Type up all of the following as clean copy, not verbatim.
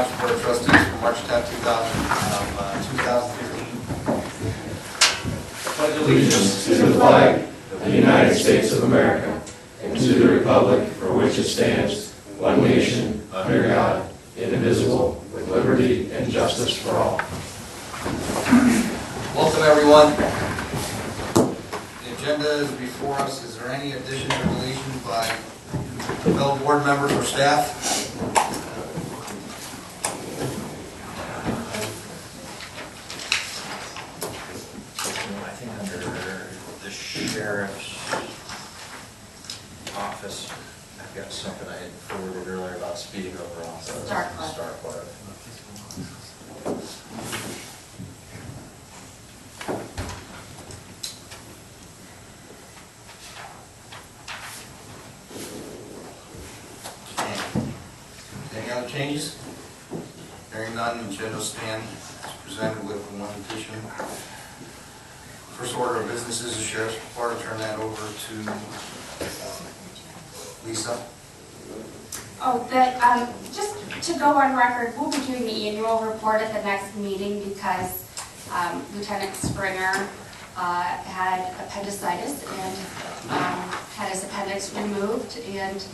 Township Board of Trustees for March 10, 2015. Pledge allegiance to the flag of the United States of America and to the republic for which it stands, one nation, under God, indivisible, with liberty and justice for all. Welcome, everyone. The agenda is before us. Is there any additions or deletions by fellow board members or staff? I think under the sheriff's office, I've got something I had forwarded earlier about speeding overall. Starcliffe. Any other changes? Hearing none, the agenda will stand as presented with one addition. First order of business is the sheriff's report. I'll turn that over to Lisa. Just to go on record, we'll be doing the annual report at the next meeting because Lieutenant Springer had appendicitis and had his appendix removed and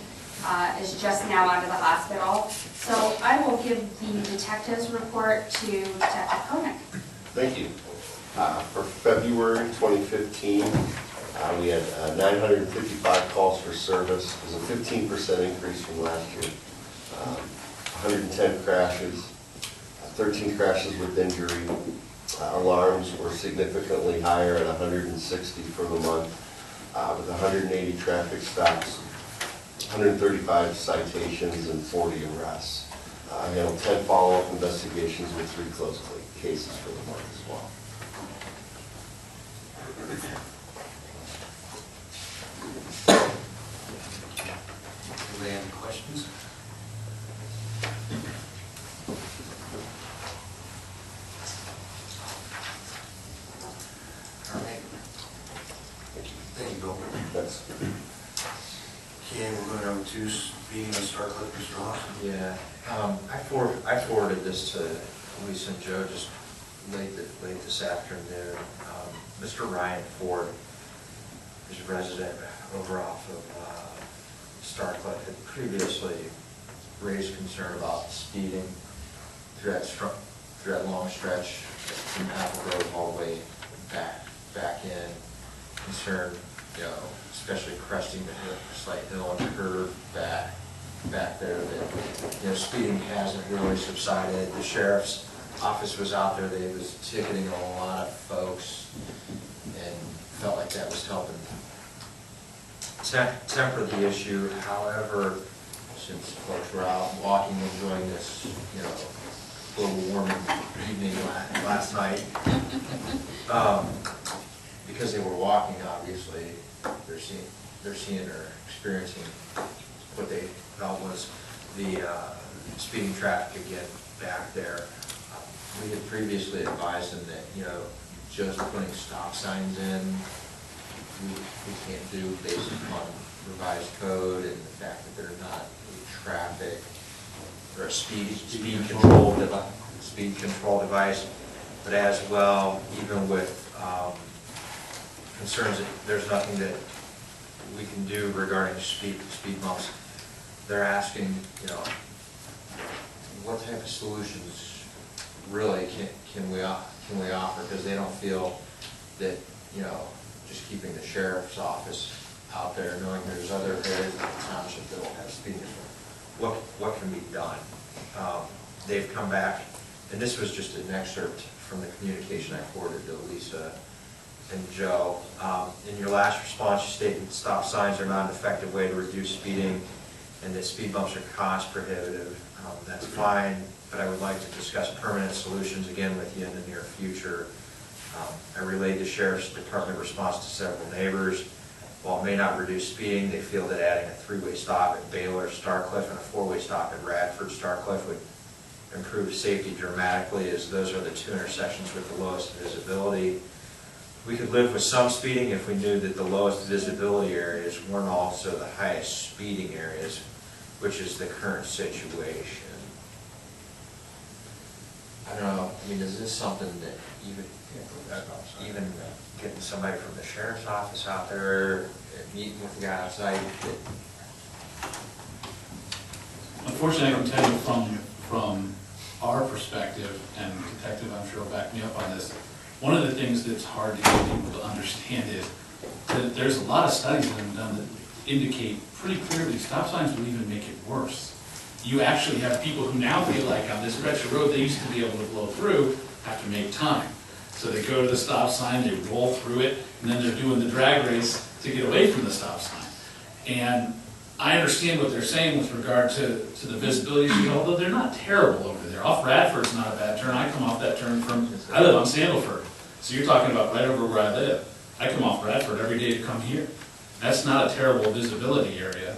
is just now out of the hospital. So I will give the detective's report to Detective Koenig. Thank you. For February 2015, we had 955 calls for service. It was a 15% increase from last year. 110 crashes, 13 crashes with injury. Alarms were significantly higher at 160 for the month, with 180 traffic stops, 135 citations, and 40 arrests. I handled 10 follow-up investigations with 3 closed cases for the month as well. Anybody have any questions? All right. Thank you, Bill. That's Okay, we're going over to speeding and Starcliffe, Mr. Lawson. Yeah, I forwarded this to Lisa and Joe just late this afternoon. Mr. Ryan Ford is a resident over off of Starcliffe, had previously raised concern about speeding through that long stretch from Apple Grove all the way back in. Concern, especially cresting the slight hill and curve back there, that speeding hasn't really subsided. The sheriff's office was out there; they was ticketing a lot of folks, and felt like that was helping temper the issue. However, since folks were out walking, enjoying this, little warming evening last night, because they were walking, obviously, they're seeing or experiencing what they felt was the speeding traffic again back there. We had previously advised them that, just putting stop signs in, we can't do based upon revised code and the fact that they're not a traffic or a speed control device, but as well, even with concerns that there's nothing that we can do regarding speed bumps. They're asking, what type of solutions really can we offer, because they don't feel that, just keeping the sheriff's office out there, knowing there's other areas of the township that will have speeding, what can be done? They've come back, and this was just an excerpt from the communication I forwarded to Lisa and Joe. In your last response, you stated stop signs are not an effective way to reduce speeding and that speed bumps are cost prohibitive. That's fine, but I would like to discuss permanent solutions again with you in the near future. I relayed the Sheriff's Department response to several neighbors. While it may not reduce speeding, they feel that adding a 3-way stop at Baylor, Starcliffe, and a 4-way stop at Radford, Starcliffe would improve safety dramatically, as those are the 2 intersections with the lowest visibility. We could live with some speeding if we knew that the lowest visibility areas weren't also the highest speeding areas, which is the current situation. is this something that even getting somebody from the sheriff's office out there, meeting with the guy outside, Unfortunately, I can tell you from our perspective, and Detective, I'm sure will back me up on this, one of the things that's hard to get people to understand is that there's a lot of studies that have been done that indicate pretty clearly stop signs will even make it worse. You actually have people who now feel like on this stretch of road they used to be able to blow through, have to make time. So they go to the stop sign, they roll through it, and then they're doing the drag race to get away from the stop sign. And I understand what they're saying with regard to the visibility issue, although they're not terrible over there. Off Radford's not a bad turn. I come off that turn I live on Sandalford. So you're talking about right over where I live. I come off Radford every day to come here. That's not a terrible visibility area.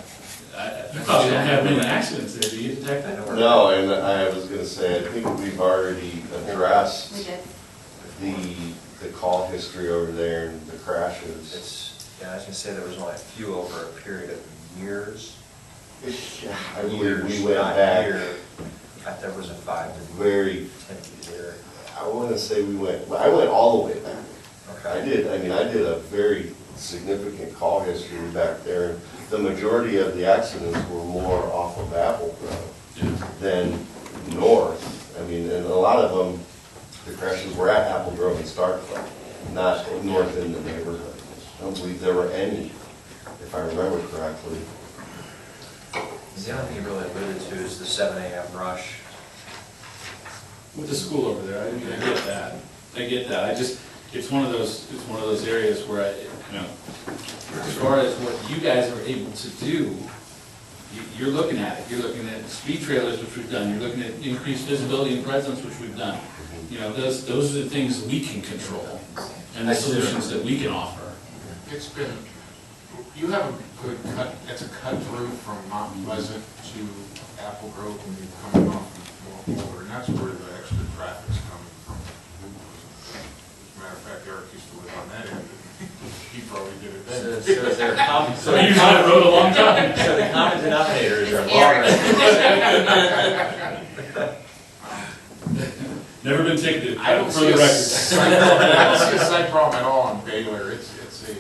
You probably don't have many accidents there, do you, Detective? No, and I was gonna say, I think we've already addressed We did. the call history over there and the crashes. I was gonna say there was only a few over a period of years. I believe we went Not back year. In fact, there was a 5 to very, 10 year. I wanna say I went all the way back. Okay. I did a very significant call history back there. The majority of the accidents were more off of Apple Grove than north. I mean, and a lot of them, the crashes were at Apple Grove and Starkville, not north in the neighborhood. I don't believe there were any, if I remember correctly. The only thing you really alluded to is the 7 a.m. rush. With the school over there, I get that. I get that. It's one of those areas where as far as what you guys are able to do, you're looking at it. You're looking at speed trailers, which we've done. You're looking at increased visibility and presence, which we've done. Those are the things that we can control and the solutions that we can offer. It's been, you have a good cut, it's a cut through from Mount Pleasant to Apple Grove when you're coming off from Walker, and that's where the extra traffic's coming from. As a matter of fact, Eric used to live on that end, he probably did it then. So is there a common, So you on the road a long time. so the common denominators are Never been ticketed, I don't for see the a record. site problem, I don't see a site problem at all on Baylor. It's a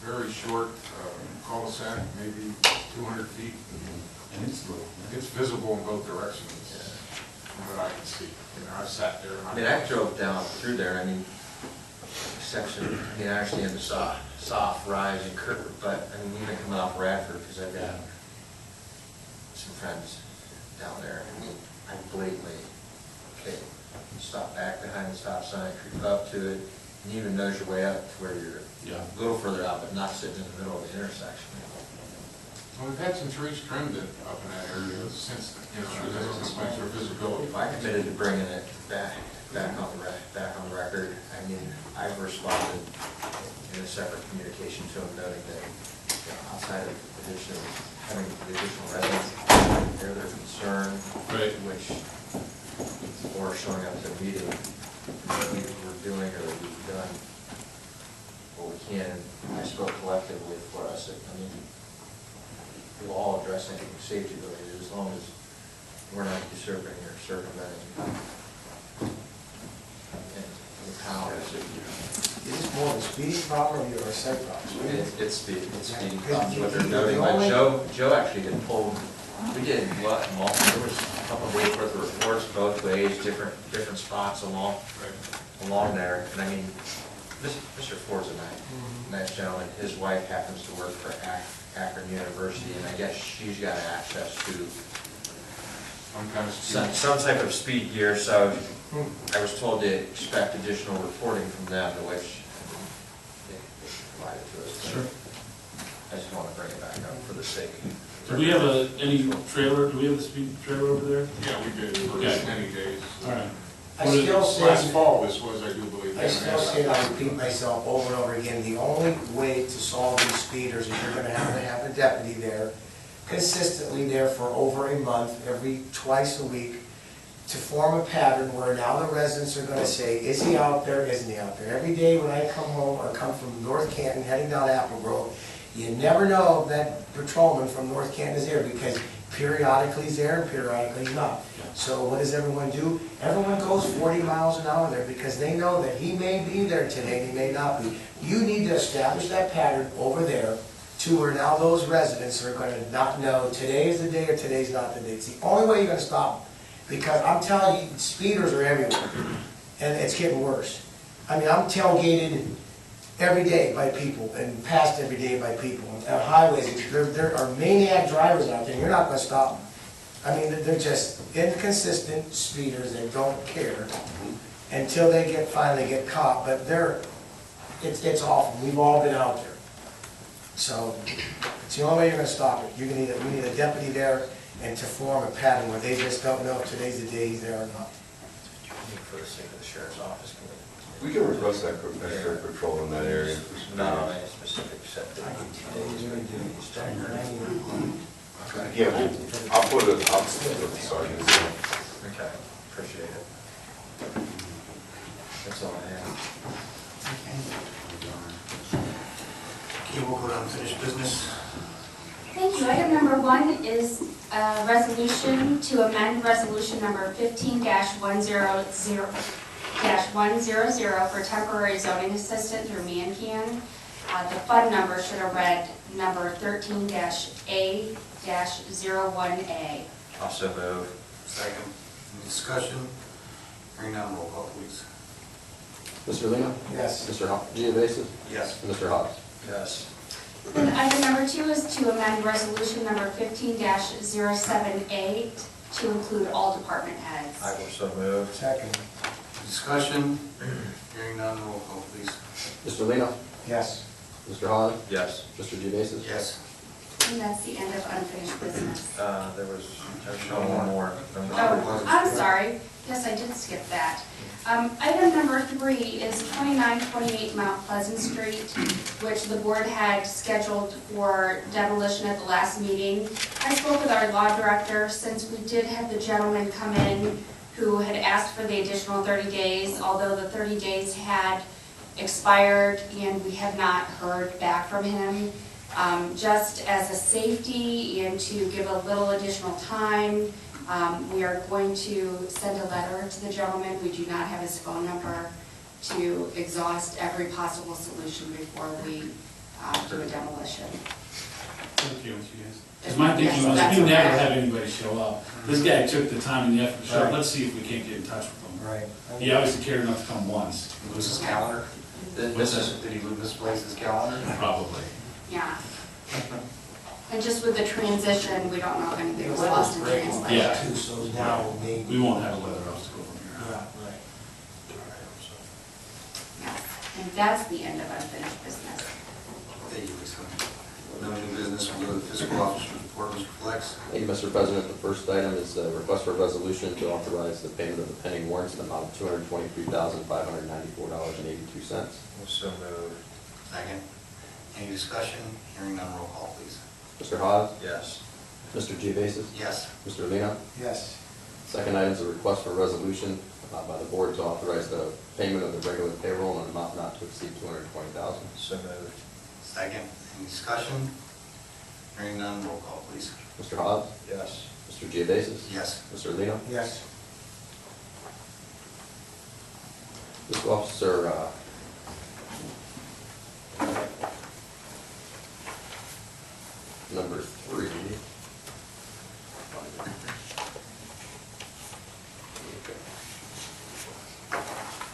very short cul-de-sac, maybe 200 feet. And it's It's visible in both directions, from what I can see. I've sat there and I mean, I drove down through there, I actually in the soft rise and curve, but even coming off Radford, because I've got some friends down there, I blatantly, stop back behind the stop sign, creep up to it, and you even knows your way up to where you're a little further out, but not sitting in the middle of the intersection. Well, we've had some trees trimmed up in that area since, there's complaints for visibility. If I committed to bringing it back on the record, I've responded in a separate communication to them noting that, outside of having the additional residents, they're their concern, Right. which, or showing up to the meeting, we're doing or that we've done what we can. I spoke collectively for us, we'll all address any safety related as long as we're not usurping or circumventing the powers. Is this more of a speeding problem or a sight problem? It's speeding problems, what they're noting, but Joe actually did pull, we did what, there was a couple of days worth of reports both ways, different spots along there, and Mr. Ford's a nice gentleman, his wife happens to work for Akron University, and I guess she's got access to Some kind of speed. some type of speed gear, so I was told to expect additional reporting from them, to which they provided to us. Sure. I just want to bring it back up for the sake. Do we have any trailer, do we have the speed trailer over there? Yeah, we did for Okay. many days. All right. I still say, Last fall, this was, I do believe. I repeat myself over and over again, the only way to solve these speeders is you're gonna have a deputy there, consistently there for over a month, twice a week, to form a pattern where now the residents are gonna say, is he out there, isn't he out there? Every day when I come home or come from North Canton heading down Apple Grove, you never know if that patrolman from North Canton is there, because periodically he's there and periodically he's not. So what does everyone do? Everyone goes 40 miles an hour there because they know that he may be there today and he may not be. You need to establish that pattern over there to where now those residents are gonna not know today is the day or today's not the day. It's the only way you're gonna stop them. Because I'm telling you, speeders are everywhere, and it's getting worse. I mean, I'm tailgated every day by people, and passed every day by people. On highways, there are maniac drivers out there, and you're not gonna stop them. I mean, they're just inconsistent speeders that don't care until they finally get caught, but it's awful. We've all been out there. So, it's the only way you're gonna stop it. We need a deputy there and to form a pattern where they just don't know if today's the day he's there or not. For the sake of the sheriff's office, can We can request that extra patrol in that area. we, not on any specific set date, 2 days, but Yeah, I'll put it, I'll put it, Sergeant. okay, appreciate it. That's all I have. Okay, we'll go down to unfinished business. Thank you. Item number 1 is a resolution to amend resolution number 15-100 for temporary zoning assistant through Mancan. The fund number should have read number 13-A-01A. Also move. Second. Any discussion? Hearing none, roll call, please. Mr. Lino? Yes. Mr. Geovasis? Yes. And Mr. Hawes? Yes. And item number 2 is to amend resolution number 15-078 to include all department heads. I will so move. Second. Discussion? Hearing none, roll call, please. Mr. Lino? Yes. Mr. Hawes? Yes. Mr. Geovasis? Yes. And that's the end of unfinished business. There's one more. Oh, I'm sorry. Yes, I did skip that. Item number 3 is 2928 Mount Pleasant Street, which the board had scheduled for demolition at the last meeting. I spoke with our law director, since we did have the gentleman come in who had asked for the additional 30 days, although the 30 days had expired and we have not heard back from him. Just as a safety and to give a little additional time, we are going to send a letter to the gentleman. We do not have his phone number to exhaust every possible solution before we do a demolition. Thank you, because my thinking was, we never have anybody show up. This guy took the time and the effort to show up, let's see if we can't get in touch with him. Right. He obviously cared enough to come once. Lose his calendar? Did he misplace his calendar? Probably. Yeah. And just with the transition, we don't know if anything was lost in translation. Yeah. Too, so now maybe. We won't have a weather obstacle from here. Yeah, right. Yeah. And that's the end of unfinished business. Thank you, Lisa. No new business, we'll go to the fiscal officer's report, Mr. Flex. Thank you, Mr. President. The first item is a request for a resolution to authorize the payment of the pending warrants in the amount of $223,594.82. Also move. Second. Any discussion? Hearing none, roll call, please. Mr. Hawes? Yes. Mr. Geovasis? Yes. Mr. Lino? Yes. Second item is a request for a resolution by the board to authorize the payment of the regular payroll in an amount not to exceed $220,000. So moved. Second. Any discussion? Hearing none, roll call, please. Mr. Hawes? Yes. Mr. Geovasis? Yes. Mr. Lino? Yes. Fiscal Officer, number 3.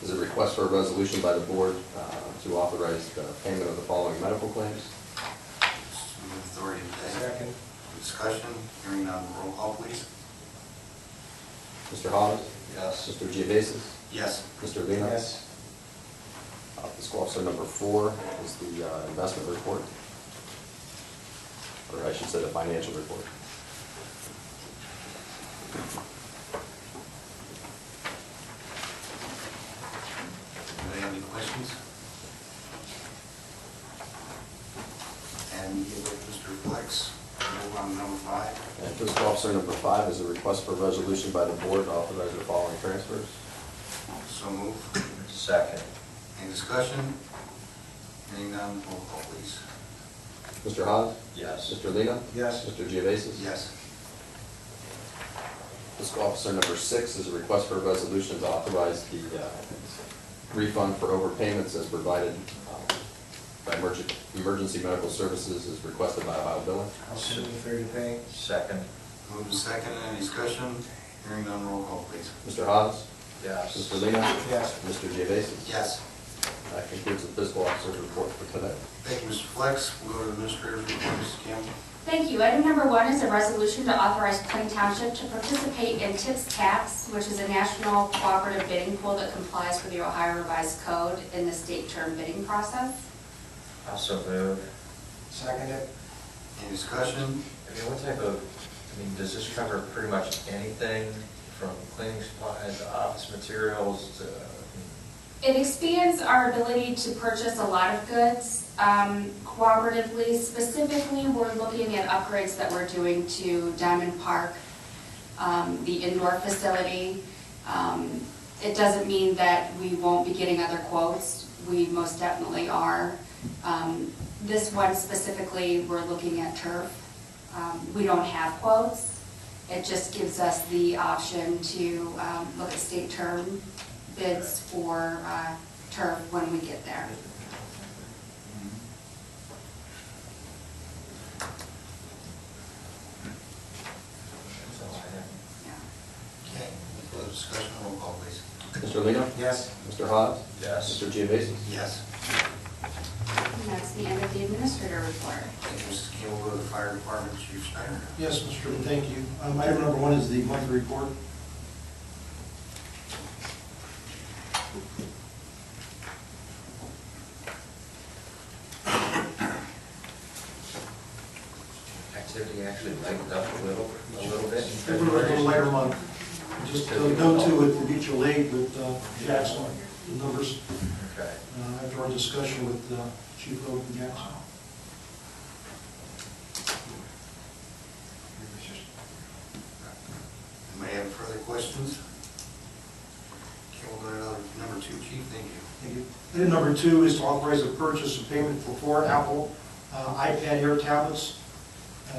Is a request for a resolution by the board to authorize the payment of the following medical claims. Move authority to pay. Second. Discussion? Hearing none, roll call, please. Mr. Hawes? Yes. Mr. Geovasis? Yes. Mr. Lino? Yes. Fiscal Officer number 4 is the investment report, or I should say the financial report. Anybody have any questions? And give it Mr. Flex. Move on to number 5. And fiscal officer number 5 is a request for a resolution by the board to authorize the following transfers. So move. Second. Any discussion? Hearing none, roll call, please. Mr. Hawes? Yes. Mr. Lino? Yes. Mr. Geovasis? Yes. Fiscal Officer number 6 is a request for a resolution to authorize the refund for overpayments as provided by emergency medical services as requested by Ohio Billing. I'll send the fair to pay. Second. Moved and second, any discussion? Hearing none, roll call please. Mr. Hawes? Yes. Mr. Lino? Yes. Mr. Geovasis? Yes. That concludes the Fiscal Officer's report for today. Thank you, Mr. Flex. We'll go to the Administrator's report, Mrs. Campbell. Thank you. Item number 1 is a resolution to authorize Plain Township to participate in TIPS TAPS, which is a national cooperative bidding pool that complies with the Ohio Revised Code in the state term bidding process. Also move. Second it. Any discussion? I mean, what type of, I mean, does this cover pretty much anything from cleaning supplies to office materials to? It expands our ability to purchase a lot of goods cooperatively. Specifically, we're looking at upgrades that we're doing to Diamond Park, the indoor facility. It doesn't mean that we won't be getting other quotes. We most definitely are. This one specifically, we're looking at turf. We don't have quotes. It just gives us the option to look at state term bids for turf when we get there. That's all I have. Yeah. Okay. Further discussion, roll call please. Mr. Lino? Yes. Mr. Hawes? Yes. Mr. Geovasis? Yes. And that's the end of the administrator report. Thank you, Mrs. Campbell. We'll go to the Fire Department, Chief Steiner. Yes, Mr. Chairman, thank you. Item number 1 is the monthly report. Activity actually lightened up a little bit. It was a little lighter month. Just go to it, the mutual aid with Jackson, the numbers, Okay. after our discussion with Chief Oak and Jackson. Anybody have further questions? Okay, we'll go to number 2, Chief. Thank you. Thank you. Item number 2 is to authorize the purchase of payment for 4 Apple iPad Air tablets,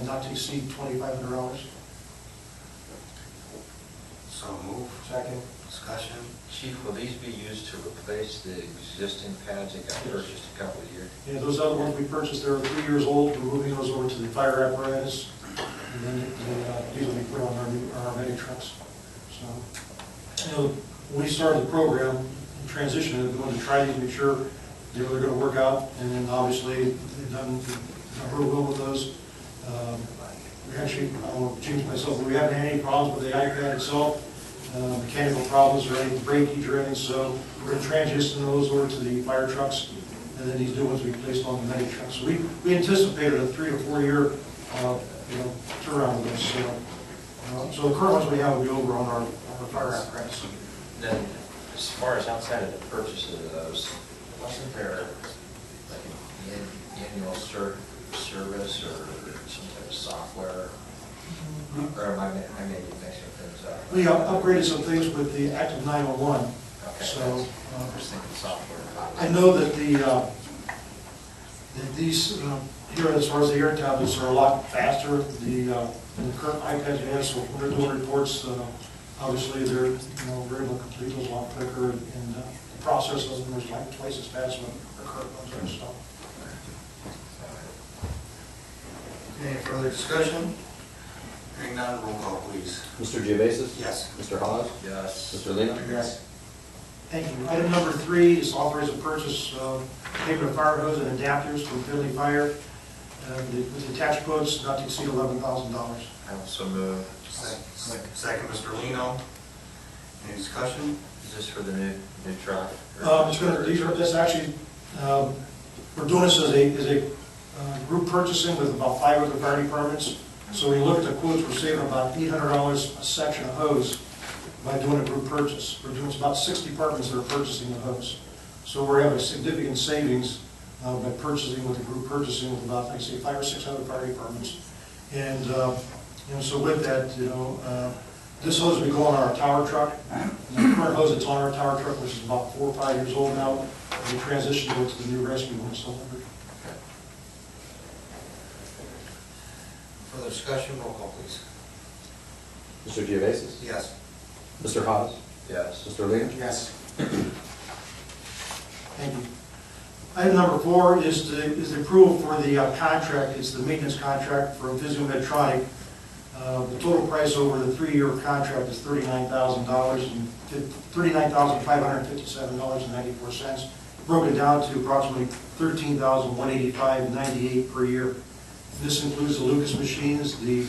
not to exceed $2,500. So move. Second. Discussion. Chief, will these be used to replace the existing pads that got purchased a couple of years? Yeah, those other ones we purchased, they're 3 years old. We're moving those over to the fire apparatus, and then these will be put on our mini trucks. So, when we started the program, transition, we wanted to try these, make sure they were going to work out, and then obviously they've done real well with those. We actually, I won't change myself, but we haven't had any problems with the iPad itself, mechanical problems or any breakage or anything, so we're going to transition those over to the fire trucks, and then these new ones we placed on the mini trucks. So we anticipated a 3 to 4 year, turnaround with this. So the current ones we have will be over on our fire apparatus. Then, as far as outside of the purchase of those, wasn't there like an annual service or some type of software? Or am I maybe mixing things up? We upgraded some things with the Active 911, Okay. so I'm just thinking software. I know that these, here as far as the air tablets are a lot faster than the current iPads we have, so when they're doing reports, obviously they're, we're able to complete those a lot quicker, and the process of them is like twice as fast as the current ones are, so. Any further discussion? Hearing none, roll call please. Mr. Geovasis? Yes. Mr. Hawes? Yes. Mr. Lino? Yes. Thank you. Item number 3 is authorize the purchase of payment of fire hose and adapters for friendly fire with attached quotes not to exceed $11,000. I also move. Second, Mr. Lino. Any discussion? Is this for the new truck? This actually, we're doing this as a group purchasing with about 5 other fire departments. So when you look at the quotes, we're saving about $800 a section of hose by doing a group purchase. We're doing about 6 departments that are purchasing the hose. So we're having significant savings by purchasing with a group purchasing with about, like I say, 5 or 6 other fire departments. And so with that, this hose will be going on our tower truck. And the current hose that's on our tower truck, which is about 4 or 5 years old now, we transitioned it to the new rescue one. So Further discussion, roll call please. Mr. Geovasis? Yes. Mr. Hawes? Yes. Mr. Lina? Yes. Thank you. Item number 4 is the approval for the contract. It's the maintenance contract for Visium Medtronic. The total price over the 3-year contract is $39,000 and $39,557.94, broken down to approximately $13,185.98 per year. This includes the Lucas machines, the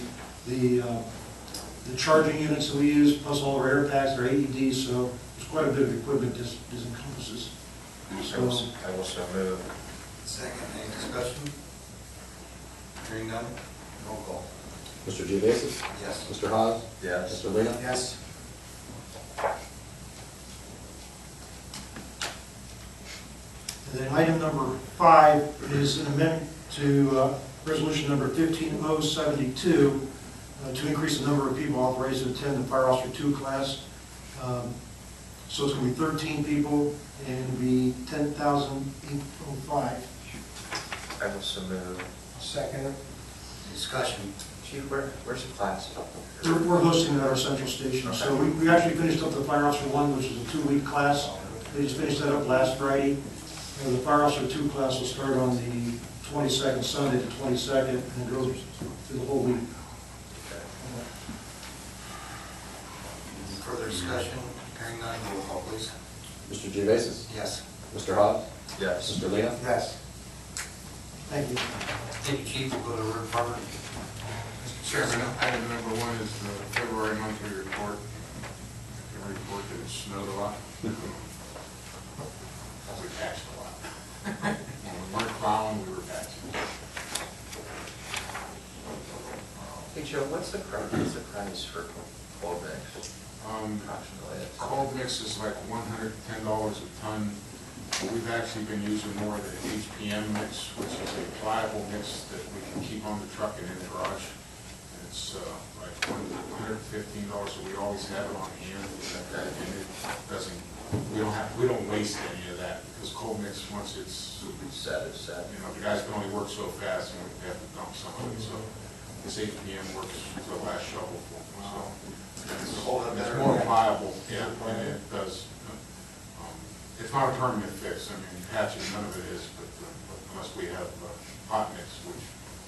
charging units that we use, plus all of our air packs, our AEDs, so there's quite a bit of equipment this encompasses. I will so move. Second, any discussion? Hearing none, roll call. Mr. Geovasis? Yes. Mr. Hawes? Yes. Mr. Lina? Yes. And then item number 5 is an amendment to resolution number 15072 to increase the number of people authorized to attend the Fire Officer 2 class. So it's going to be 13 people and it'll be $10,805. I will so move. Second. Discussion. Chief, where's the class? We're hosting it at our central station. So we actually finished up the Fire Officer 1, which is a 2-week class. They just finished that up last Friday. And the Fire Officer 2 class will start on the 22nd, Sunday the 22nd, and go through the whole week. Further discussion? Hearing none, roll call, please. Mr. Geovasis? Yes. Mr. Hawes? Yes. Mr. Lina? Yes. Thank you. Thank you, Chief. We'll go to Road Department. Mr. Chairman, item number 1 is the February monthly report. The report that it snowed a lot. We patched a lot. When we weren't plowing, we were patching. Hey Joe, what's the price for cold mix? Approximately. Cold mix is like $110 a ton. We've actually been using more of the HPM mix, which is a pliable mix that we can keep on the truck and in the garage. And it's like $115, so we always have it on hand. And it doesn't, we don't waste any of that because cold mix, once it's Set. you know, the guys can only work so fast and we have to dump some of it. So this HPM works to the last shovel. So it's more pliable, yeah, and it does. It's not a permanent fix. I mean, patching, none of it is, but unless we have hot mix, which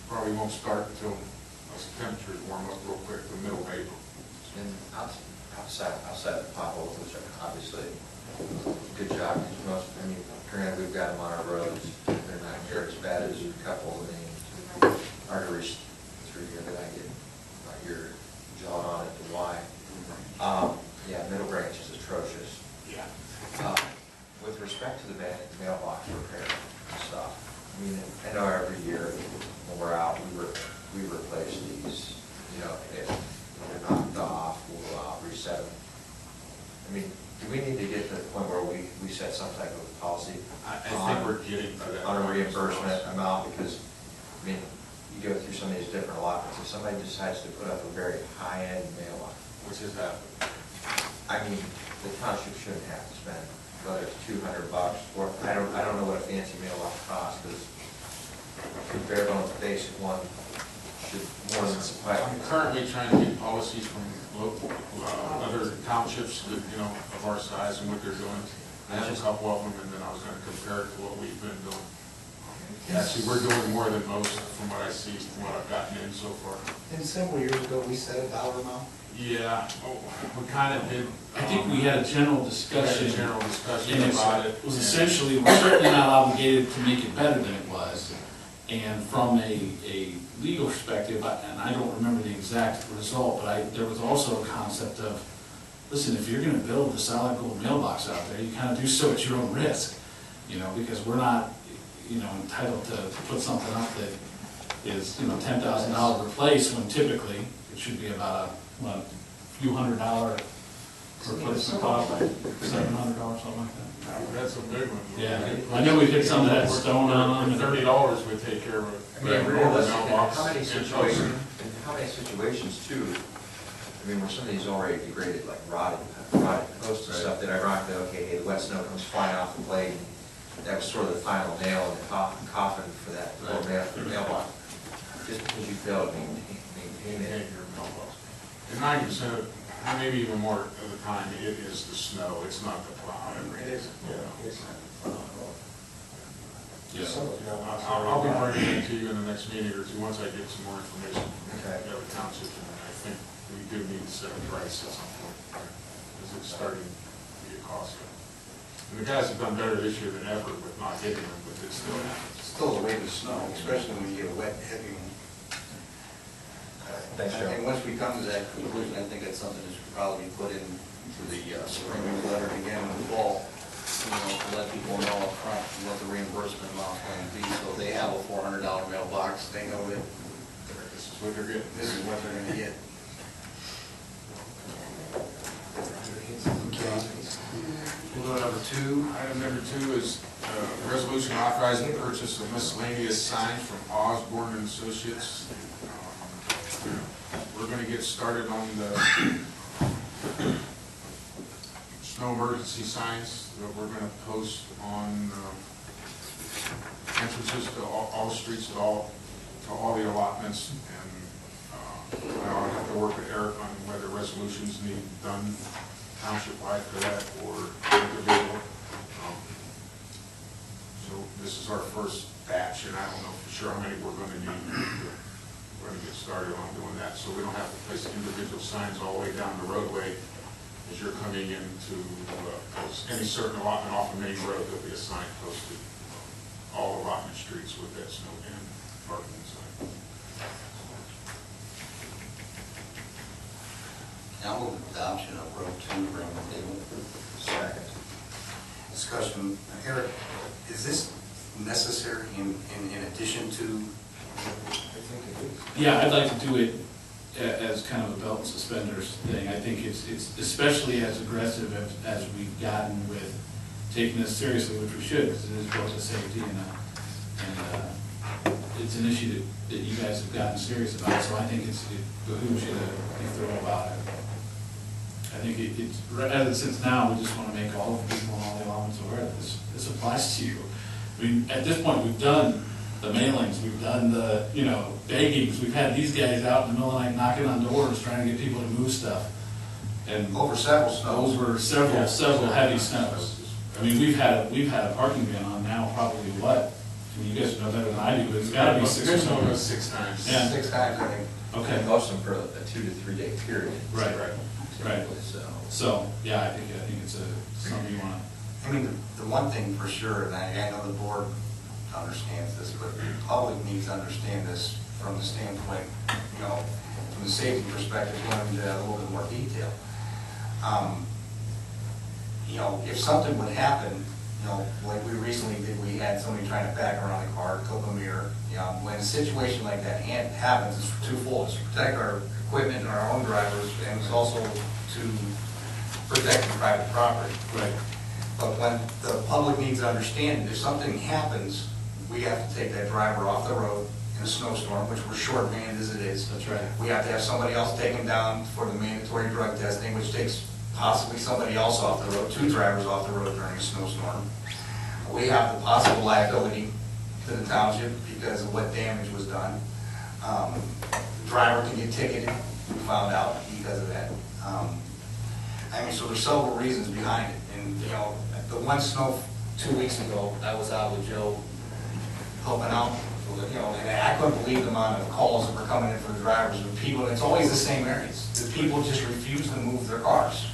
probably won't start until temperatures warm up real quick, the middle of April. And outside the potholes, which are obviously good job, because most, I mean, granted, we've got them on our roads, they're not near as bad as a couple of the arteries through here that I get my ear jawed on at the Y. Yeah, Middle Branch is atrocious. Yeah. With respect to the mailbox repair and stuff, I mean, I know every year when we're out, we replace these, you know, if they're knocked off, we'll reset them. I mean, do we need to get to the point where we set some type of policy? I think we're getting to that. On a reimbursement amount, because, I mean, you go through some of these different allotments, if somebody decides to put up a very high-end mailbox, Which has happened. I mean, the township shouldn't have to spend, whether it's $200 or, I don't know what a fancy mailbox costs, because the bare bones basic one should more than suffice. I'm currently trying to get policies from local, other townships that, you know, of our size and what they're doing. I have a couple of them, and then I was gonna compare it to what we've been doing. Actually, we're doing more than most from what I see, from what I've gotten in so far. And several years ago, we set a dollar amount. Yeah, we kind of did. I think we had a general discussion. General discussion And about it. it was essentially, we're certainly not obligated to make it better than it was. And from a legal perspective, and I don't remember the exact result, but there was also a concept of, listen, if you're gonna build a solid gold mailbox out there, you kind of do so at your own risk, you know, because we're not, you know, entitled to put something up that is, you know, $10,000 replace, when typically it should be about a few $100 replacement cost, like $700, something like that. That's a big one. Yeah, I know we hit some of that stone on them. $30 would take care of it. I mean, realistically, how many situations too, I mean, where somebody's already degraded, like rotted posts and stuff, that ironically, okay, hey, the wet snow comes flying off the blade, and that was sort of the final nail in the coffin for that poor mailbox. Just because you fail to maintain it. And 90%, maybe even more of the time, it is the snow, it's not the plow. It is. Yeah. I'll be bringing it to you in the next meeting or two, once I get some more information from Okay. the other townships. And I think we do need to set a price at some point, because it's starting to be costly. And the guys have done better this year than ever with not hitting them, but it still happens. Still a way to snow, especially when you get a wet, heavy one. Thanks, Joe. And once we come to that conclusion, I think that's something that should probably be put into the spring letter again in the fall, to let people know up front what the reimbursement amount is going to be. So if they have a $400 mailbox, they know that This is what they're getting. this is what they're going to get. We'll go to number 2. Item number 2 is resolution authorizing the purchase of miscellaneous signs from Osborne and Associates. We're gonna get started on the snow emergency signs that we're gonna post on entrances to all the streets, to all the allotments. And I'll have to work with Eric on whether resolutions need done township-wide for that or individual. So this is our first batch, and I don't know for sure how many we're gonna need. We're gonna get started on doing that, so we don't have to place individual signs all the way down the roadway as you're coming into any certain allotment off of Main Road. There'll be a sign posted all allotment streets with that snow and parking sign. Now move adoption of Road 2, bring the table. Second. Discussion. Eric, is this necessary in addition to? Yeah, I'd like to do it as kind of a belt and suspenders thing. I think it's especially as aggressive as we've gotten with taking this seriously, which we should, because it is both a safety and it's an issue that you guys have gotten serious about. So I think it behooves you to be thorough about it. I think since now, we just want to make all of the people and all the elements aware that this applies to you. I mean, at this point, we've done the mailings, we've done the, beggings, we've had these guys out in the middle of the night knocking on doors, trying to get people to move stuff. And Over several snows. over several heavy snows. I mean, we've had a parking ban on now probably what? I mean, you guys know better than I do, but it's gotta be 6 or There's no 7. 6 times. Yeah. 6 times, I think. Okay, Most of them for a 2 to 3 day period. Right. Right. So, yeah, I think it's something you wanna, I mean, the one thing for sure, and I know the board understands this, but the public needs to understand this from the standpoint, from the safety perspective, going into that a little bit more detail. If something would happen, like we recently did, we had somebody trying to back around a car, clip a mirror. When a situation like that happens, it's twofold. It's to protect our equipment and our own drivers, and it's also to protect the private property. right, But when the public needs to understand, if something happens, we have to take that driver off the road in a snowstorm, which we're short-manned as it is. that's right. We have to have somebody else taken down for the mandatory drug testing, which takes possibly somebody else off the road, 2 drivers off the road during a snowstorm. We have the possible liability to the township because of what damage was done. The driver can get ticketed, we found out because of that. So there's several reasons behind it. And, the one snow 2 weeks ago, I was out with Joe helping out, and I couldn't believe the amount of calls that were coming in for the drivers and people, and it's always the same areas. The people just refuse to move their cars.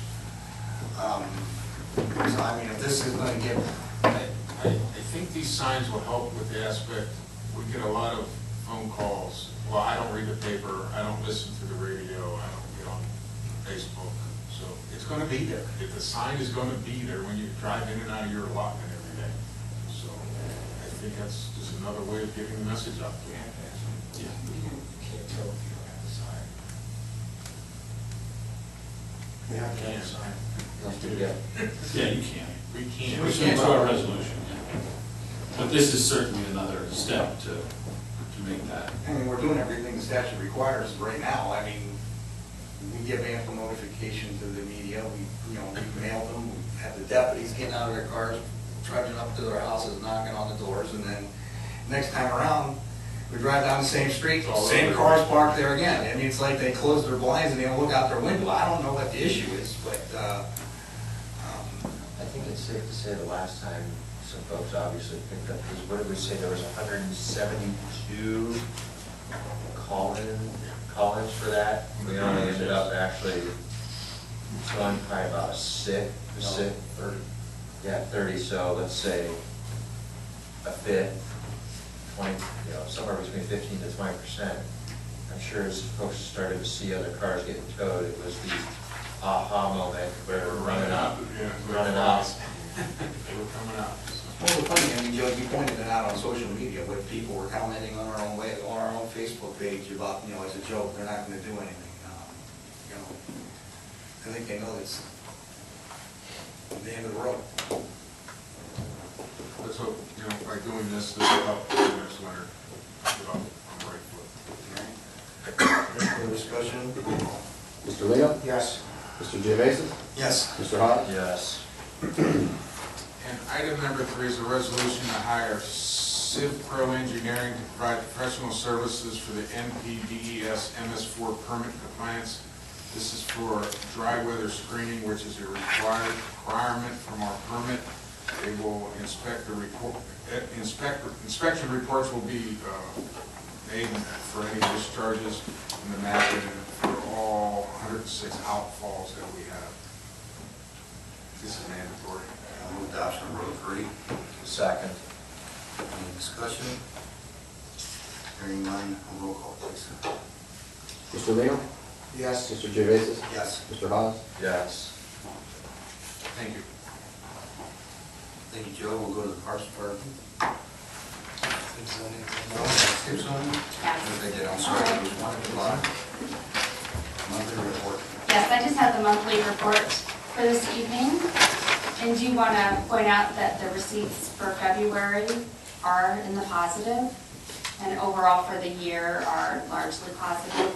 If this is gonna get, I think these signs will help with the aspect, we get a lot of phone calls. Well, I don't read the paper, I don't listen to the radio, I don't get on Facebook. So it's gonna be there. If the sign is gonna be there when you drive in and out of your allotment every day. So I think that's just another way of getting the message out there. You can't tell if you don't have the sign. We have to have the sign. Yeah, you can. We can't. We can do our resolution, yeah. But this is certainly another step to make that. we're doing everything the statute requires right now. We give ample notification to the media, we mail them, we have the deputies getting out of their cars, trudging up to their houses, knocking on the doors, and then next time around, We drive down the same street, All same over. cars parked there again. I mean, it's like they close their blinds and they don't look out their window. I don't know what the issue is, but, I think it's safe to say the last time some folks obviously picked up, because what did we say, there was 172 call-ins for that? We only ended up actually going probably about yeah, 30, so let's say a fifth, 20, somewhere between 15 to 20%. I'm sure as folks started to see other cars getting towed, it was the aha moment where we're running up. Yeah, Running out. They were coming out. well, the funny, I mean, Joe, you pointed it out on social media, where people were commenting on our own Facebook page about, it's a joke, they're not gonna do anything. I think they know it's the end of the road. Let's hope, by doing this will help the next winter. Get off on the right foot. Any further discussion? Mr. Leo? Yes. Mr. Geovasis? Yes. Mr. Haas? Yes. And item number 3 is a resolution to hire CivPro Engineering to provide professional services for the NPDES MS4 permit compliance. This is for dry weather screening, which is a requirement from our permit. They will inspect the report, inspection reports will be made for any discharges in the map and for all 106 outfalls that we have. This is mandatory. I'll move adoption of road 3. Second. Any discussion? Hearing none, roll call, please. Mr. Leo? Yes. Mr. Geovasis? Yes. Mr. Haas? Yes. Thank you. Thank you, Joe. We'll go to the Parks Department. No, skip zoning? Yes. They did, I'm sorry, there was one at the bottom. Monthly report. Yes, I just have the monthly report for this evening. And do want to point out that the receipts for February are in the positive, and overall for the year are largely positive.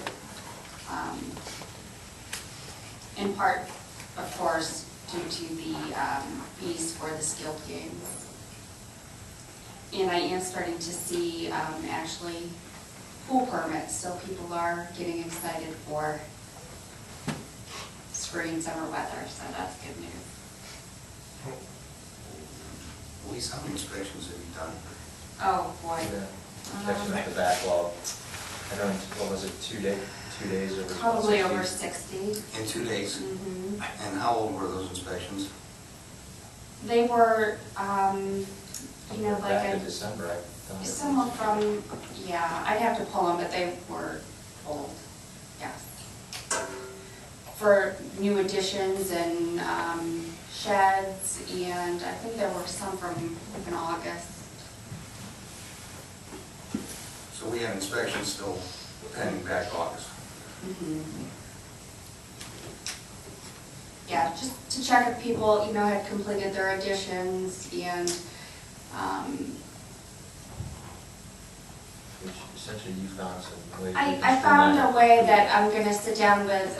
In part, of course, due to the fees for the skilled games. And I am starting to see actually pool permits, so people are getting excited for spring and summer weather, so that's good news. Elise, how many inspections have you done? Oh, boy. Catching up the backlog. I don't, what was it, 2 days? 2 days over? Probably 60? over 60. In 2 days? Mhm. And how old were those inspections? They were, Back like in December, I thought. someone from, yeah, I'd have to pull them, but they were old, yes. For new additions and sheds, and I think there were some from even August. So we have inspections still pending back August. Mhm. Yeah, just to check if people, had completed their additions and, Which essentially you found some ways. I found a way that I'm gonna sit down with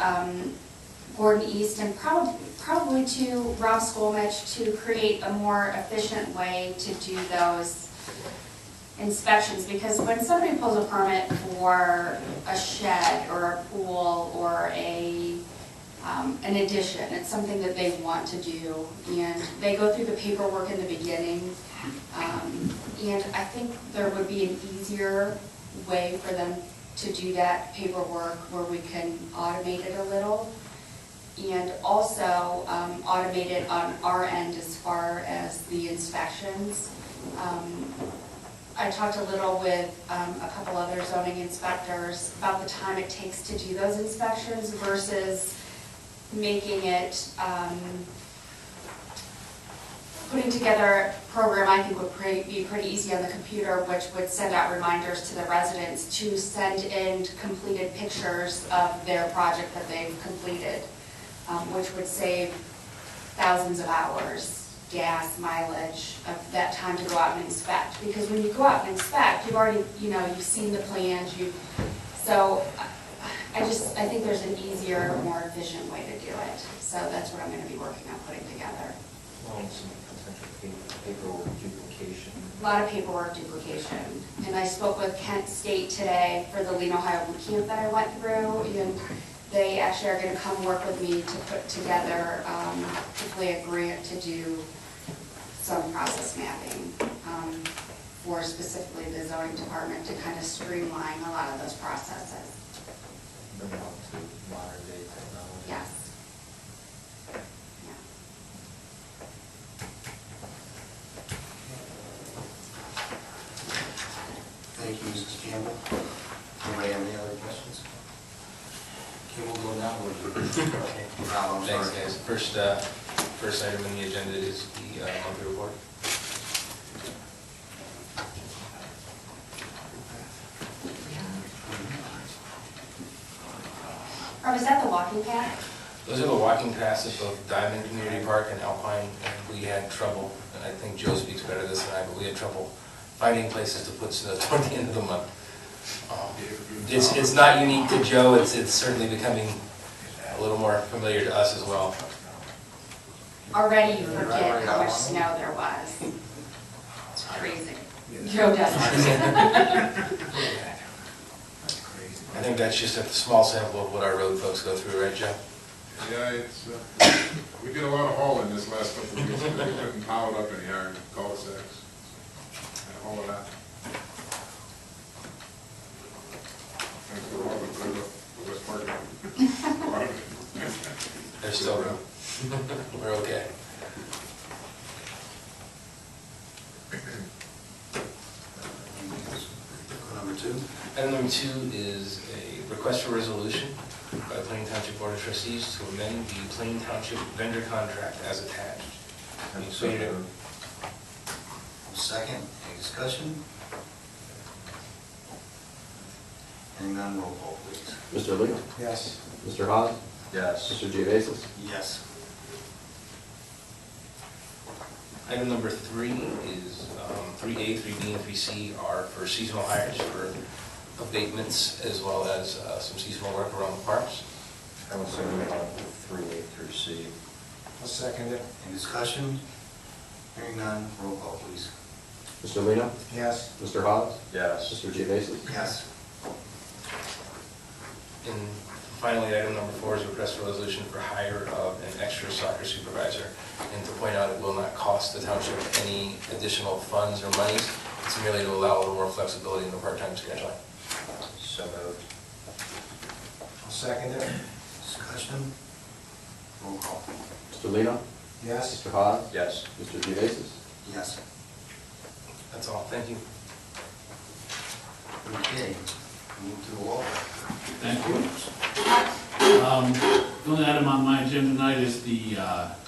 Gordon East and probably to Rob Skolmich to create a more efficient way to do those inspections, because when somebody pulls a permit for a shed or a pool or an addition, it's something that they want to do, and they go through the paperwork in the beginning, and I think there would be an easier way for them to do that paperwork where we can automate it a little, and also automate it on our end as far as the inspections. I talked a little with a couple other zoning inspectors about the time it takes to do those inspections versus making it, putting together a program I think would be pretty easy on the computer, which would send out reminders to the residents to send in completed pictures of their project that they've completed, which would save thousands of hours, gas, mileage, of that time to go out and inspect. Because when you go out and inspect, you've already, you've seen the plans, so I think there's an easier, more efficient way to do it. So that's what I'm gonna be working on putting together. Well, some potential paperwork duplication. A lot of paperwork duplication. And I spoke with Kent State today for the Lean Ohio boot camp that I went through, and they actually are gonna come work with me to put together, hopefully a grant to do some process mapping, for specifically the zoning department to kind of streamline a lot of those processes. Bring it up to modern day technology. Yes. Yeah. Thank you, Mrs. Campbell. Anybody have any other questions? Okay, we'll go down with Rob, I'm Thanks, sorry. guys. First item on the agenda is the monthly report. Or was that the walking path? Those are the walking paths at both Diamond Community Park and Alpine, and we had trouble, and I think Joe speaks better this than I, but we had trouble finding places to put snow toward the end of the month. It's not unique to Joe, it's certainly becoming a little more familiar to us as well. Already you forget how much snow there was. It's crazy. Joe doesn't. I think that's just a small sample of what our road folks go through, right, Joe? Yeah, it's, we did a lot of hauling this last couple of weeks, we couldn't pile it up in the iron cul-de-sacs, and all of that. Thanks to all the West Park. There's still room. We're okay. Number two. Item number 2 is a request for resolution by the Plain Township Board of Trustees to amend the Plain Township vendor contract as attached. So moved. Second, any discussion? Hearing none, roll call, please. Mr. Lee? Yes. Mr. Hawes? Yes. Mr. Geovasis? Yes. Item number 3 is 3A, 3B, and 3C are for seasonal hires for abatements as well as some seasonal work around the parks. I will say move on 3A through C. I'll second it. Any discussion? Hearing none, roll call, please. Mr. Lino? Yes. Mr. Hawes? Yes. Mr. Geovasis? Yes. And finally, item number 4 is a request for resolution for hire of an extra soccer supervisor. And to point out, it will not cost the township any additional funds or monies. It's merely to allow a little more flexibility in the part-time scheduling. So moved. I'll second it. Discussion? Roll call. Mr. Lino? Yes. Mr. Hawes? Yes. Mr. Geovasis? Yes. That's all. Thank you. Okay, move to the wall. Thank you. The only item on my agenda tonight is the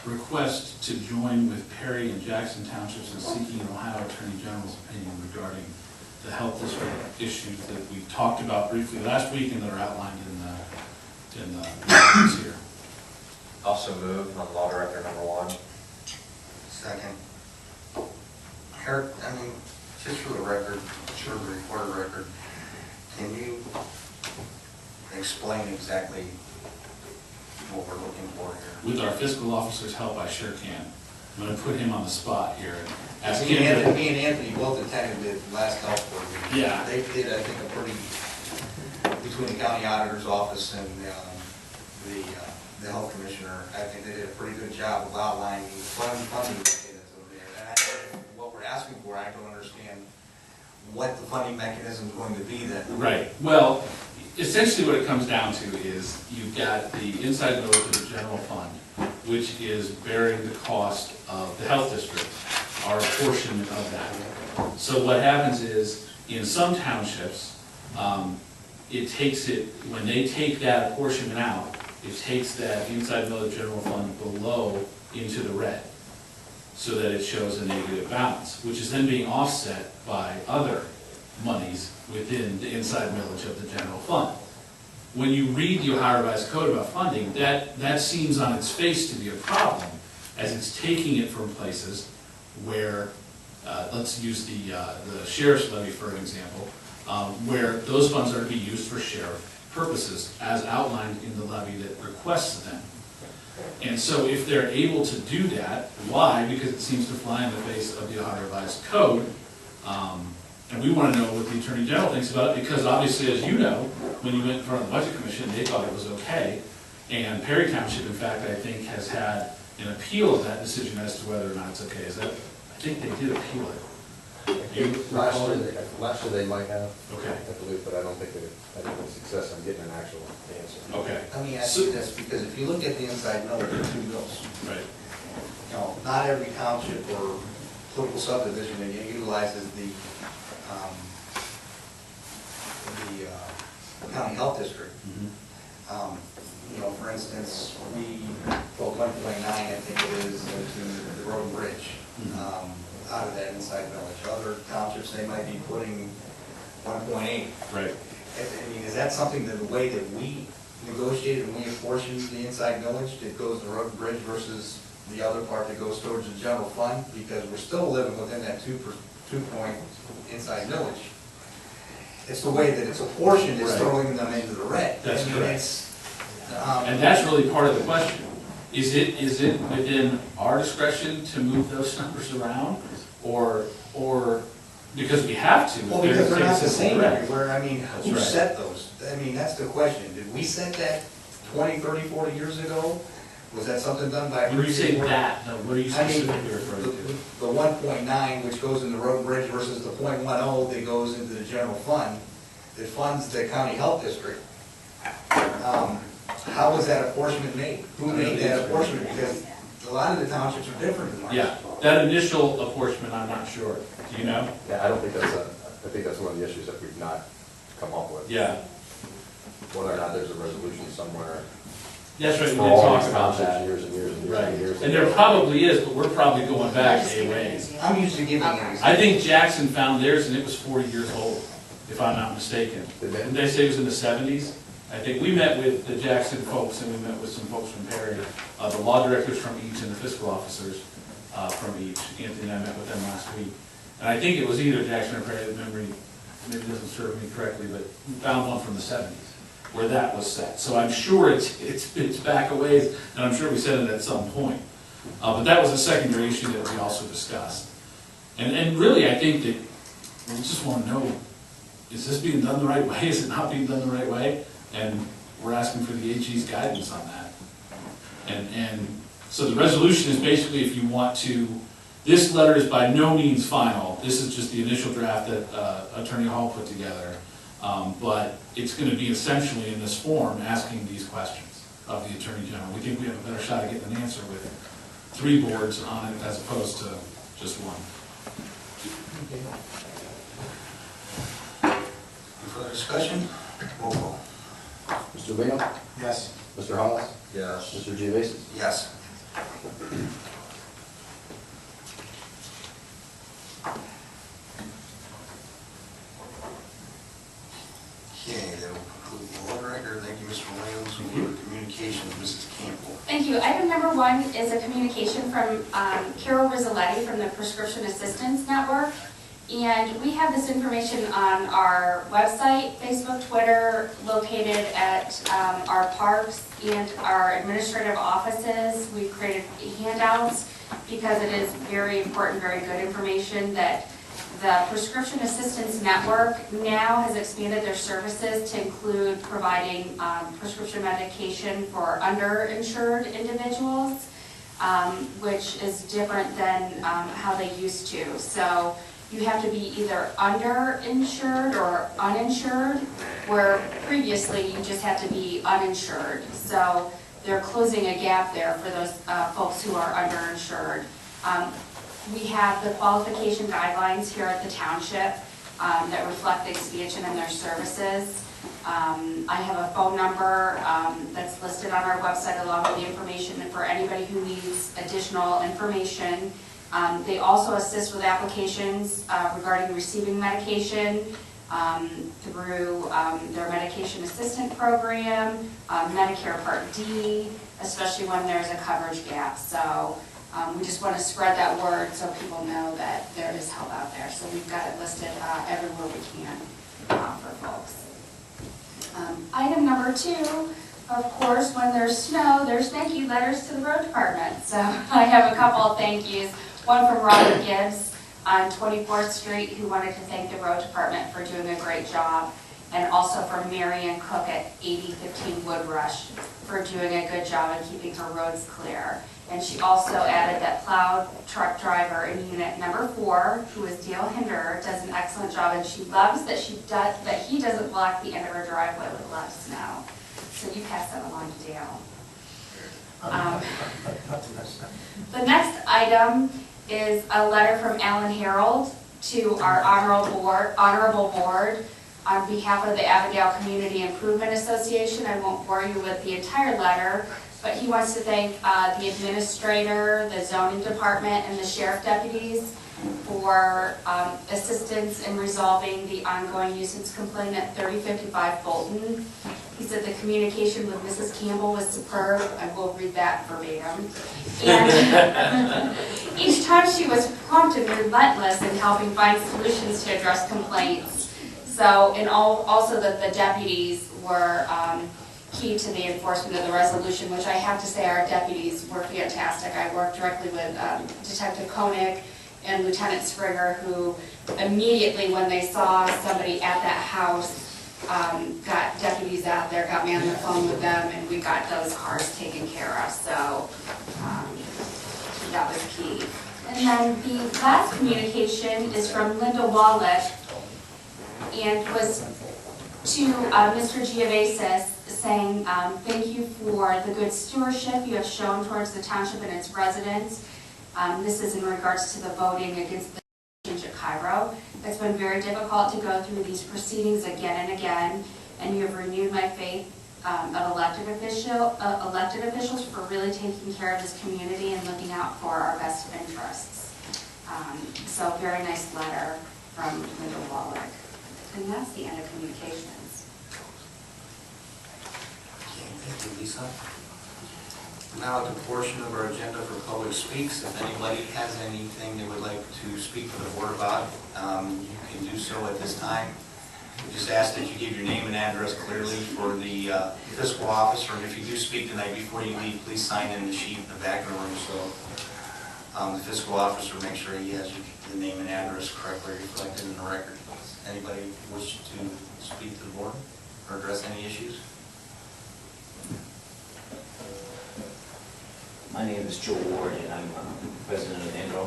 request to join with Perry and Jackson Townships in seeking an Ohio Attorney General's opinion regarding the health district issues that we talked about briefly last week and that are outlined in the documents here. Also moved on law director number 1. Second. Eric, I mean, just for the record, for the recorded record, can you explain exactly what we're looking for here? With our fiscal officer's help, I sure can. I'm gonna put him on the spot here and ask Me him to. and Anthony both attended the last health board meeting. Yeah. They did, I think, a pretty, between the county auditor's office and the health commissioner, I think they did a pretty good job of outlining the funding that's over there. And what we're asking for, I don't understand what the funding mechanism is going to be that. Right, well, essentially what it comes down to is you've got the inside middle to the general fund, which is bearing the cost of the health district, our portion of that. So what happens is, in some townships, it takes it, when they take that apportionment out, it takes that inside middle general fund below into the red, so that it shows a negative balance, which is then being offset by other monies within the inside millage of the general fund. When you read the Ohio Revised Code about funding, that seems on its face to be a problem, as it's taking it from places where, let's use the sheriff's levy for an example, where those funds are to be used for sheriff purposes, as outlined in the levy that requests them. And so if they're able to do that, why? Because it seems to fly in the face of the Ohio Revised Code. And we want to know what the Attorney General thinks about it, because obviously, as you know, when you went in front of the Budget Commission, they thought it was okay. And Perry Township, in fact, I think, has had an appeal of that decision as to whether or not it's okay. Is that, I think they did appeal it. Last year they might have, Okay. I believe, but I don't think they had any success in getting an actual answer. Okay. Let me ask you this, because if you look at the inside note, there are two mills. Right. You know, not every township or political subdivision that utilizes the county health district. You know, for instance, we put 1.9, I think it is, into the road and bridge, out of that inside village. Other townships, they might be putting 1.8. Right. I mean, is that something that the way that we negotiated and we apportioned the inside village that goes to road and bridge versus the other part that goes towards the general fund? Because we're still living within that 2-point inside village. It's the way that it's apportioned is Right. throwing them into the red. That's I mean, correct. it's, And that's really part of the question. Is it within our discretion to move those numbers around? Or because we have to? well, because they're not the same Correct. everywhere. I mean, That's who right. set those? I mean, that's the question. Did we set that 20, 30, 40 years ago? Was that something done by? When you say that, though, what are you I mean, specifically referring to? the 1.9, which goes in the road and bridge, versus the .10 that goes into the general fund, that funds the county health district. How was that apportionment made? Who made that apportionment? Because a lot of the townships are different than ours. Yeah, that initial apportionment, I'm not sure. Do you know? Yeah, I think that's one of the issues that we've not come up with. Yeah. Whether or not there's a resolution somewhere. That's right, we did For all talk these about townships, that. years and years and years Right. and years. And there probably is, but we're probably going back a ways. I'm usually giving an I example. think Jackson found theirs and it was 40 years old, if I'm not mistaken. Did they? Didn't they say it was in the 70s? I think we met with the Jackson folks and we met with some folks from Perry, the law directors from each and the fiscal officers from each. Anthony and I met with them last week. And I think it was either Jackson or Perry, the memory maybe doesn't serve me correctly, but we found one from the 70s where that was set. So I'm sure it's back a ways, and I'm sure we said it at some point. But that was a secondary issue that we also discussed. And really, I think that we just want to know, is this being done the right way? Is it not being done the right way? And we're asking for the AG's guidance on that. And so the resolution is basically if you want to, this letter is by no means final. This is just the initial draft that Attorney Hall put together. But it's going to be essentially in this form asking these questions of the Attorney General. We think we have a better shot at getting an answer with 3 boards on it as opposed to just one. Any further discussion? Roll call. Mr. Lino? Yes. Mr. Hollis? Yes. Mr. Geovasis? Yes. Okay, that will conclude the order record. Thank you, Mr. Williams. We go to communications, Mrs. Campbell. Thank you. Item number 1 is a communication from Carol Rizzoletti from the Prescription Assistance Network. And we have this information on our website, Facebook, Twitter, located at our parks and our administrative offices. We've created handouts because it is very important, very good information that the Prescription Assistance Network now has expanded their services to include providing prescription medication for underinsured individuals, which is different than how they used to. So you have to be either underinsured or uninsured, where previously you just had to be uninsured. So they're closing a gap there for those folks who are underinsured. We have the qualification guidelines here at the township that reflect the expansion in their services. I have a phone number that's listed on our website along with the information for anybody who needs additional information. They also assist with applications regarding receiving medication through their medication assistant program, Medicare Part D, especially when there's a coverage gap. So we just want to spread that word so people know that there is help out there. So we've got it listed everywhere we can for folks. Item number 2, Of course, when there's snow, there's thank you letters to the road department. So I have a couple of thank yous. One from Robert Gibbs on 24th Street, who wanted to thank the road department for doing a great job. And also from Marion Cook at 8015 Woodrush for doing a good job in keeping her roads clear. And she also added that plow truck driver in unit number 4, who is Dale Hinder, does an excellent job, and she loves that he doesn't block the end of her driveway with a lot of snow. So you pass that along to Dale. The next item is a letter from Alan Harold to our honorable board on behalf of the Avondale Community Improvement Association. I won't bore you with the entire letter, but he wants to thank the administrator, the zoning department, and the sheriff deputies for assistance in resolving the ongoing nuisance complaint at 3055 Bolton. He said the communication with Mrs. Campbell was superb. I will read that verbatim. And each time she was prompt and relentless in helping find solutions to address complaints. So, and also that the deputies were key to the enforcement of the resolution, which I have to say our deputies were fantastic. I worked directly with Detective Koenig and Lieutenant Springer, who immediately when they saw somebody at that house, got deputies out there, got me on the phone with them, and we got those cars taken care of. So that was key. And then the last communication is from Linda Wallet, and was to Mr. Giavasis, saying thank you for the good stewardship you have shown towards the township and its residents. This is in regards to the voting against the change at Cairo. It's been very difficult to go through these proceedings again and again, and you have renewed my faith of elected officials for really taking care of this community and looking out for our best interests. So very nice letter from Linda Wallach. And that's the end of communications. Okay, thank you, Lisa. Now at the portion of our agenda for public speaks. If anybody has anything they would like to speak to the board about, you can do so at this time. We just ask that you give your name and address clearly for the fiscal officer, and if you do speak tonight before you leave, please sign in the sheet in the back of the room so the fiscal officer makes sure he has the name and address correctly reflected in the record. Anybody wish to speak to the board or address any issues? My name is Joe Ward, and I'm president of ENRO.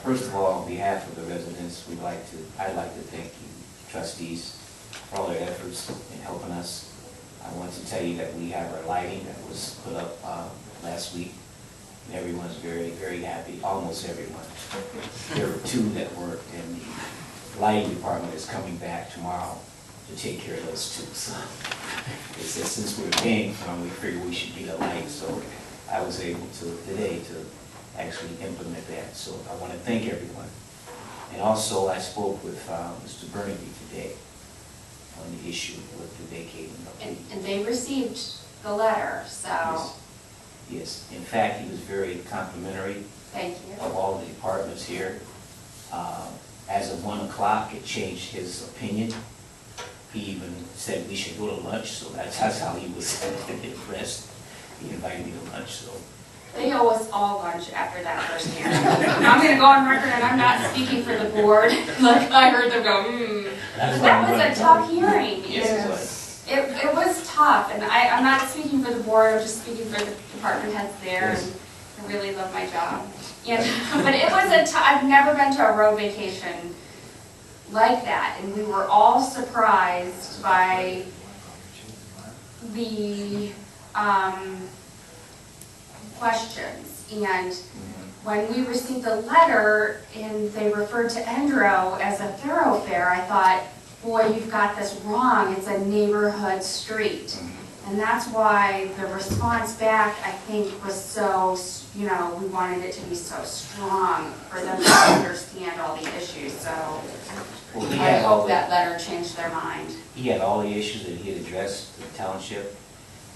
First of all, on behalf of the residents, I'd like to thank you, trustees, for all their efforts in helping us. I want to tell you that we have our lighting that was put up last week, and everyone's very, very happy, almost everyone. There were 2 that worked, and the lighting department is coming back tomorrow to take care of those 2. So they said since we're paying for them, we figured we should be the light. So I was able to today to actually implement that. So I want to thank everyone. And also I spoke with Mr. Burnaby today on the issue with the vacating of the... And they received the letter, so... Yes. In fact, he was very complimentary Thank you. of all the departments here. As of 1 o'clock, it changed his opinion. He even said we should go to lunch, so that's how he was impressed. He invited me to lunch, so... They owe us all lunch after that first hearing. I'm going to go on record, and I'm not speaking for the board. Like, I heard them go, That was a tough hearing. Yes, it was. It was tough, and I'm not speaking for the board, I'm just speaking for the department heads there, Yes. and I really love my job. And, but it was I've never been to a road vacation like that, and we were all surprised by the questions. And when we received the letter and they referred to Endro as a thoroughfare, I thought, boy, you've got this wrong. It's a neighborhood street. And that's why the response back, I think, was so, we wanted it to be so strong for them to understand all the issues. So I hope that letter changed their mind. He had all the issues that he had addressed the township,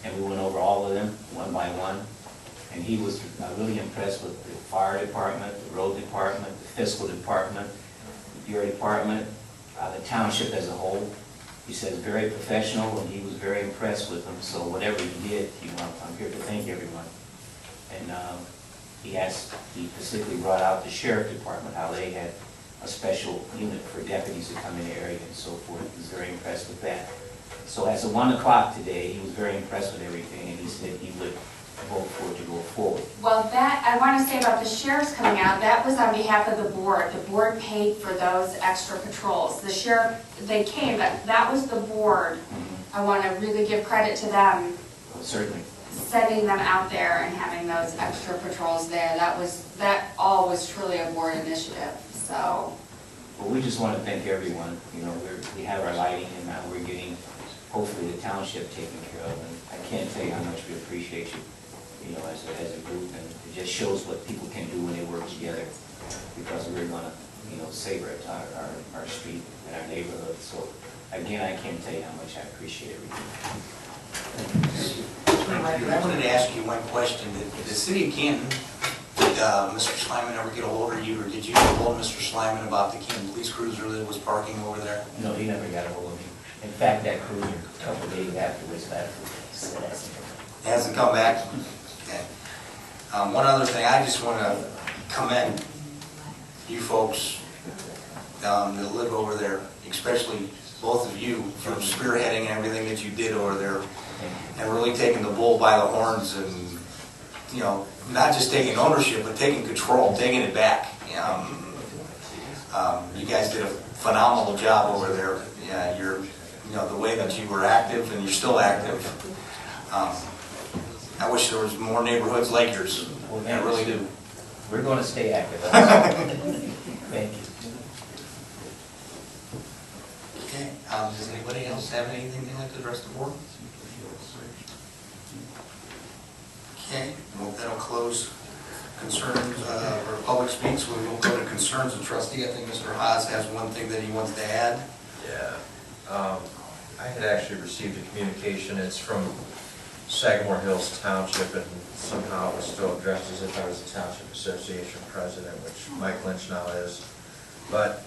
and we went over all of them one by one. And he was really impressed with the fire department, the road department, the fiscal department, your department, the township as a whole. he said, very professional, and he was very impressed with them. So whatever he did, I'm here to thank everyone. And he specifically brought out the sheriff department, how they had a special unit for deputies to come in the area and so forth. He was very impressed with that. So as of 1 o'clock today, he was very impressed with everything, and he said he would vote for it to go forward. Well, that, I want to say about the sheriffs coming out, that was on behalf of the board. The board paid for those extra patrols. The sheriff, they came, but that was the board. I want to really give credit to them. Certainly. Sending them out there and having those extra patrols there. That all was truly a board initiative, so. Well, we just want to thank everyone. You know, we have our lighting, and now we're getting, hopefully, the township taken care of. And I can't tell you how much we appreciate you, you know, as a group. And it just shows what people can do when they work together, because we're going to, you know, save our street and our neighborhood. So, again, I can't tell you how much I appreciate everything. I wanted to ask you one question. Did the city of Canton, did Mr. Slyman ever get a hold of you, or did you get a hold of Mr. Slyman about the Canton police cruiser that was parking over there? No, he never got a hold of me. In fact, that cruiser, a couple of days afterwards, said that's it. It hasn't come back? Okay. One other thing, I just want to commend you folks that live over there, especially both of you, for spearheading everything that you did over there and really taking the bull by the horns and, you know, not just taking ownership, but taking control, taking it back. You guys did a phenomenal job over there. Yeah, you know, the way that you were active, and you're still active. I wish there was more neighborhoods like yours. I really do. We're going to stay active. Thank you. Okay. Does anybody else have anything they'd like to address the board? Okay. Well, that'll close concerns or public speaks. We will go to concerns of trustee. I think Mr. Haas has one thing that he wants to add. Yeah. I had actually received a communication. It's from Sagamore Hills Township, and somehow it was still addressed as if I was the Township Association president, which Mike Lynch now is. But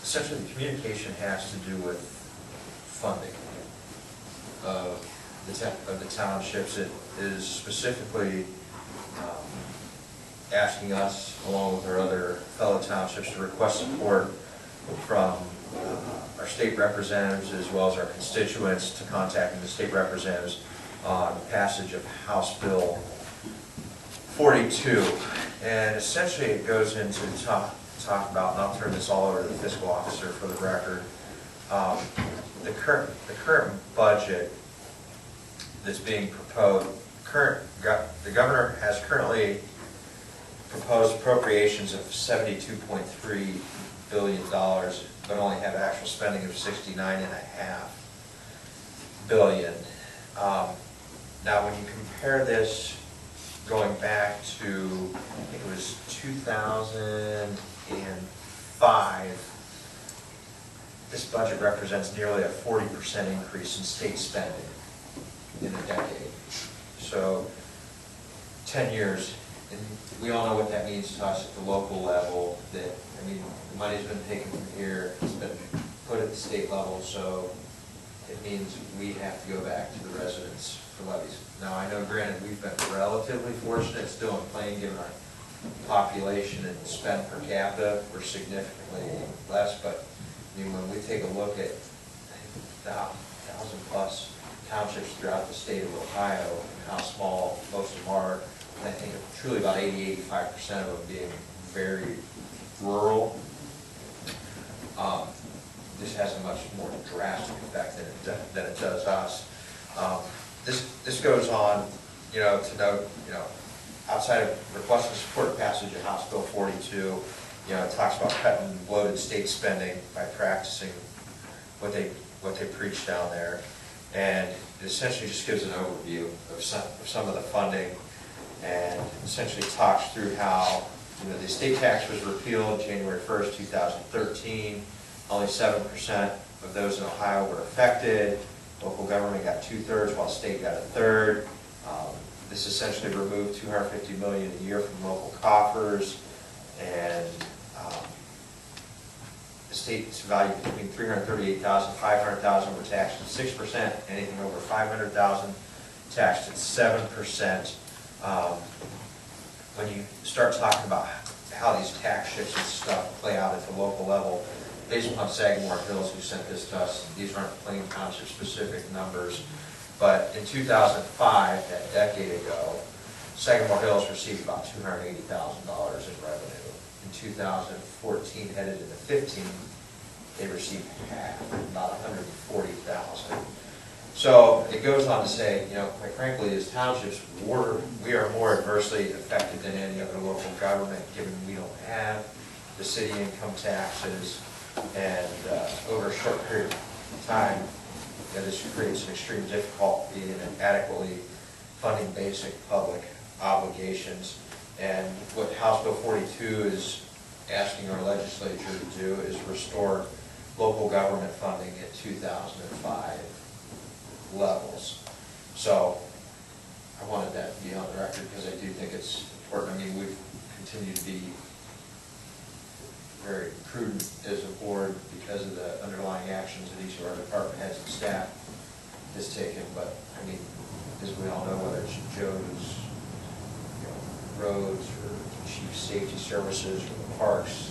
essentially the communication has to do with funding of the townships. It is specifically asking us, along with our other fellow townships, to request support from our state representatives as well as our constituents, to contacting the state representatives on passage of House Bill 42. And essentially it goes into talk about, and I'll turn this all over to the fiscal officer for the record, the current budget that's being proposed. The governor has currently proposed appropriations of $72.3 billion, but only have actual spending of $69.5 billion. Now, when you compare this going back to, I think it was 2005, this budget represents nearly a 40% increase in state spending in a decade. So 10 years, and we all know what that means to us at the local level, that, I mean, the money's been taken from here, it's been put at the state level, so it means we have to go back to the residents for levies. Now, I know, granted, we've been relatively fortunate still in Plain, given our population and spend per capita, we're significantly less, but I mean, when we take a look at 1,000+ townships throughout the state of Ohio, and how small most of them are, and I think truly about 80–85% of them being very rural, this has a much more drastic effect than it does us. This goes on, to note, outside of requesting support passage of House Bill 42, it talks about cutting bloated state spending by practicing what they preach down there, and it essentially just gives an overview of some of the funding, and essentially talks through how the estate tax was repealed January 1st, 2013. Only 7% of those in Ohio were affected. Local government got 2/3, while state got 1/3. This essentially removed $250 million a year from local coffers, and estate's value between $338,000, $500,000 were taxed at 6%, anything over $500,000 taxed at 7%. When you start talking about how these tax shifts and stuff play out at the local level, based upon Sagamore Hills, who sent this to us, these aren't Plain Township specific numbers, but in 2005, that decade ago, Sagamore Hills received about $280,000 in revenue. In 2014, headed into 15, they received half, about $140,000. So it goes on to say, you know, quite frankly, as townships, we are more adversely affected than any other local government, given we don't have the city income taxes, and over a short period of time, this creates an extreme difficulty in adequately funding basic public obligations. And what House Bill 42 is asking our legislature to do is restore local government funding at 2005 levels. So I wanted that to be on the record because I do think it's important. I mean, we've continued to be very prudent as a board because of the underlying actions that each of our department heads and staff has taken. But I mean, as we all know, whether it's Joe's, roads or chief safety services or the parks,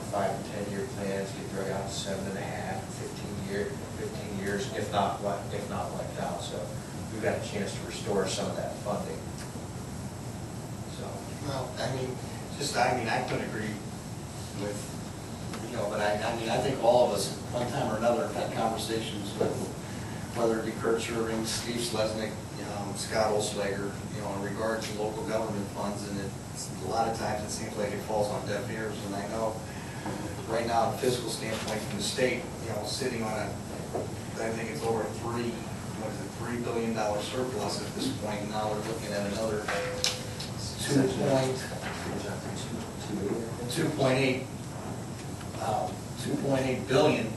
5 and 10 year plans get drug out to 7.5, 15 years, if not wiped out. So we've got a chance to restore some of that funding. So. Well, I mean, I couldn't agree with, but I think all of us, one time or another, have had conversations with, whether it be Kurt Sherving, Steve Slesnick, Scott Olslager, in regard to local government funds, and a lot of times it seems like it falls on deaf ears. And I know right now, from a fiscal standpoint from the state, sitting on I think it's over $3 billion surplus at this point. And now we're looking at another 2.8 billion,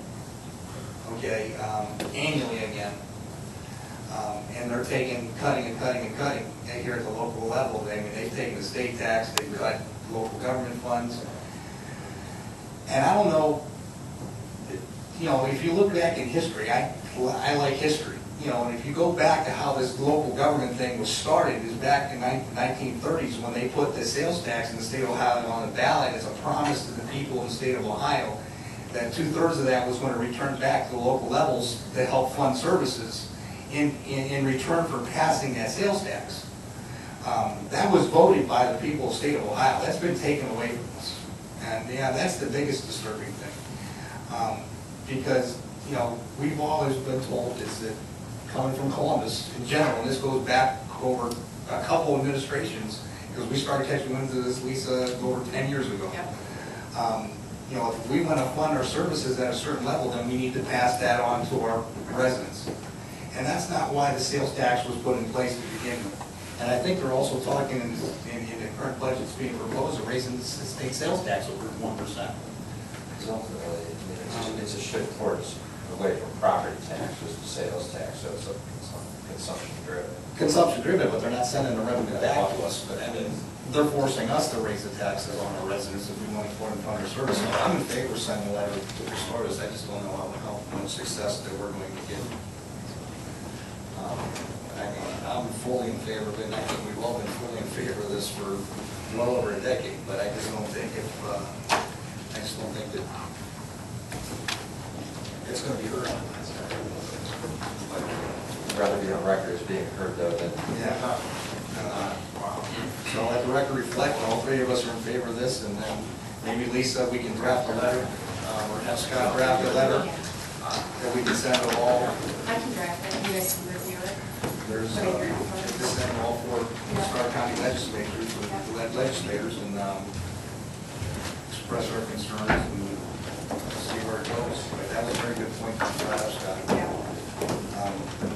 okay, annually again. And they're cutting here at the local level. I mean, they've taken the state tax, they've cut local government funds. And I don't know, if you look back in history, I like history, and if you go back to how this local government thing was started, is back in the 1930s when they put the sales tax in the state of Ohio on the ballot as a promise to the people in the state of Ohio that 2/3 of that was going to return back to the local levels to help fund services in return for passing that sales tax. That was voted by the people of the state of Ohio. That's been taken away from us. And yeah, that's the biggest disturbing thing. Because, we've always been told is that coming from Columbus in general, and this goes back over a couple administrations, because we started catching wind of this, Lisa, over 10 years ago. Yep. If we want to fund our services at a certain level, then we need to pass that on to our residents. And that's not why the sales tax was put in place to begin with. And I think they're also talking in the current budget that's being proposed of raising the state sales tax over 1%. Because ultimately, it's a shift towards away from property taxes to sales tax, so it's consumption driven. Consumption driven, but they're not sending the revenue back to us. But I mean, they're forcing us to raise the taxes on our residents if we want to fund our service. I'm in favor of sending a letter to restore this. I just don't know how much success that we're going to get. I'm fully in favor of it, and I think we've all been fully in favor of this for well over a decade, but I just don't think that it's going to be heard on. I'd rather be on record as being heard though than. Yeah. So let the record reflect, all three of us are in favor of this, and then maybe Lisa, we can draft a letter, or have Scott draft a letter that we can send to all. I can draft it, you guys can review it. There's, to send all four Stark County legislators, and express our concerns and see where it goes. But that was a very good point you brought up, Scott.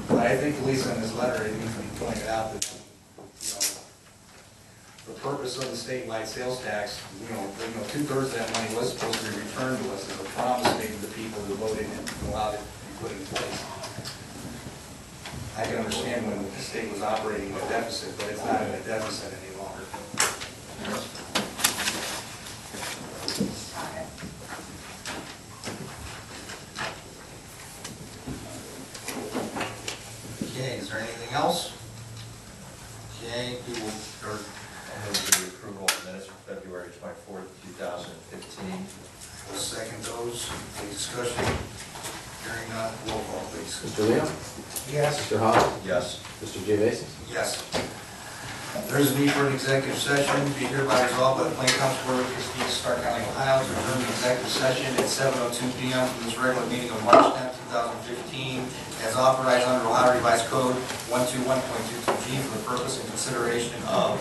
But I think Lisa in this letter, it needs to be pointed out that, the purpose of the statewide sales tax, 2/3 of that money was supposed to be returned to us as a promise made to the people who voted and allowed it to be put in place. I can understand when the state was operating in a deficit, but it's not in a deficit any longer. Okay, we will, or, I'll move to the approval of minutes for February 24th, 2015. we'll second those. Any discussion? Hearing none, roll call, please. Mr. Leo? Yes. Mr. Hawes? Yes. Mr. Geovasis? Yes. There is a need for an executive session. Be hereby resolved by the Plain Township Board of Trustees, Stark County, Ohio, to adjourn the executive session at 7:02 p.m. from this regular meeting of March 10th, 2015, as authorized under Ohio Revised Code 121.22G for the purpose and consideration of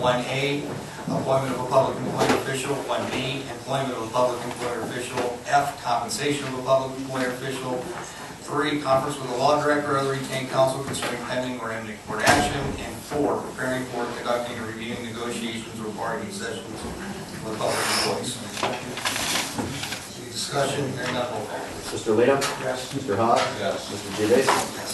1A, appointment of a public employee official, 1B, employment of a public employer official, F, compensation of a public employer official, 3, conference with the law director or other retained counsel concerning pending or imminent court action, and 4, preparing for, conducting, or reviewing negotiations or bargaining sessions with public employees. Any discussion? Hearing none, roll call. Mr. Leo? Yes. Mr. Hawes? Yes. Mr. Geovasis? Yes.